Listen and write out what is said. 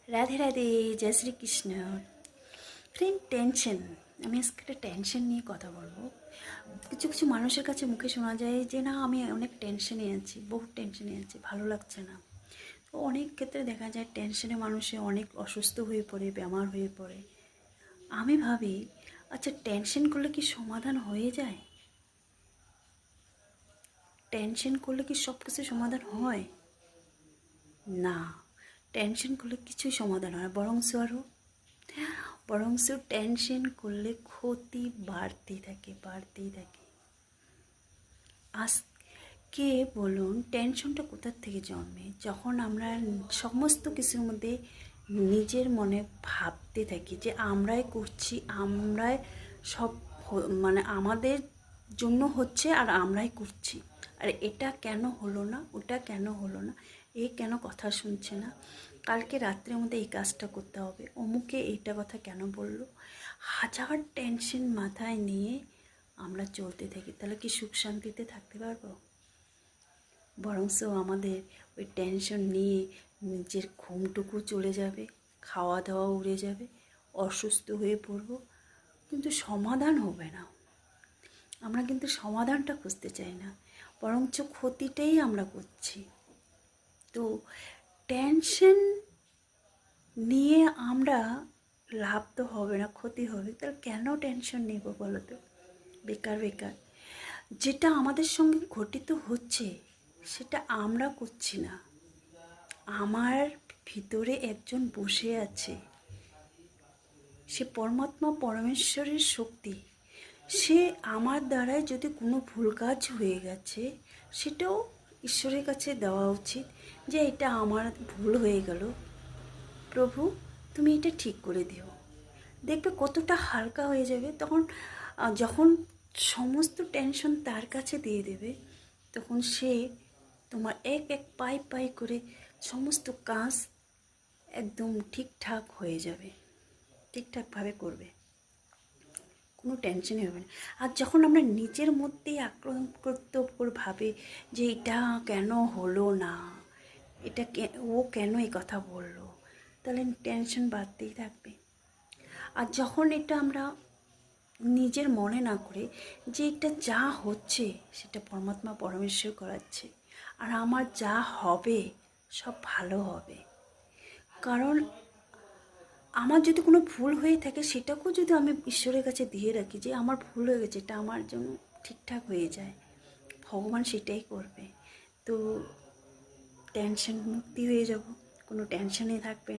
রাধে রাধে, জয় Shrikrishna. Friend, tension. আমি আজকে একটা টেনশন নিয়ে কথা বলবো। কিছু কিছু মানুষের কাছে মুখে শোনা যায় যে না, আমি অনেক টেনশনে আছি, বহু টেনশনে আছি, ভালো লাগছে না। তো অনেক ক্ষেত্রে দেখা যায় টেনশনে মানুষে অনেক অসুস্থ হয়ে পড়ে, বেমার হয়ে পড়ে। আমি ভাবি, আচ্ছা টেনশন করলে কি সমাধান হয়ে যায়? টেনশন করলে কি সব কিছু সমাধান হয়? না, টেনশন করলে কিছুই সমাধান হয়, বরং টেনশন করলে ক্ষতি বাড়তেই থাকে, বাড়তেই থাকে। আজকে বলুন, টেনশনটা কোথার থেকে জন্মে? যখন আমরা সমস্ত কিছুর মধ্যে নিজের মনে ভাবতে থাকি যে আমরাই করছি, আমরাই সব মানে আমাদের জন্য হচ্ছে আর আমরাই করছি। আর এটা কেন হলো না, ওটা কেন হলো না, এ কেন কথা শুনছে না, কালকে রাত্রের মধ্যে এই কাজটা করতে হবে, অমুকে এইটা কথা কেন বললো, হাজার টেনশন মাথায় নিয়ে আমরা চলতে থাকি। তাহলে কি সুখ শান্তিতে থাকতে পারবো? বরঞ্চ আমাদের ওই টেনশন নিয়ে নিজের ঘুমটুকু চলে যাবে, খাওয়া দাওয়া উড়ে যাবে, অসুস্থ হয়ে পড়ব, কিন্তু সমাধান হবে না। আমরা কিন্তু সমাধানটা খুঁজতে চাই না, বরঞ্চ ক্ষতিটাই আমরা করছি। তো টেনশন নিয়ে আমরা লাভ তো হবে না, ক্ষতি হবে। তাহলে কেন টেনশন নেব বলো তো? বেকার বেকার। যেটা আমাদের সঙ্গে ঘটিত হচ্ছে সেটা আমরা করছি না। আমার ভিতরে একজন বসে আছে, সে পরমাত্মা, পরমেশ্বরের শক্তি। সে আমার দ্বারায় যদি কোনো ভুল কাজ হয়ে গেছে, সেটাও ঈশ্বরের কাছে দেওয়া উচিত যে এটা আমার ভুল হয়ে গেল, প্রভু তুমি এটা ঠিক করে দিও। দেখবে কতটা হালকা হয়ে যাবে তখন। যখন সমস্ত টেনশন তার কাছে দিয়ে দেবে, তখন সে তোমার এক এক পাই করে সমস্ত কাজ একদম ঠিকঠাক হয়ে যাবে, ঠিকঠাকভাবে করবে, কোনো টেনশনই হবে না। আর যখন আমরা নিজের মধ্যেই আক্রান্ত ভাবে যে এটা কেন হলো না, এটা ও কেন এই কথা বললো, তাহলে টেনশন বাড়তেই থাকবে। আর যখন এটা আমরা নিজের মনে না করে যে এটা যা হচ্ছে সেটা পরমাত্মা, পরমেশ্বর করাচ্ছে, আর আমার যা হবে সব ভালো হবে। কারণ আমার যদি কোনো ভুল হয়ে থাকে, সেটাকেও যদি আমি ঈশ্বরের কাছে দিয়ে রাখি যে আমার ভুল হয়ে গেছে, এটা আমার জন্য ঠিকঠাক হয়ে যায়, ভগবান সেটাই করবে। তো টেনশন মুক্তি হয়ে যাব, কোনো টেনশনই থাকবে।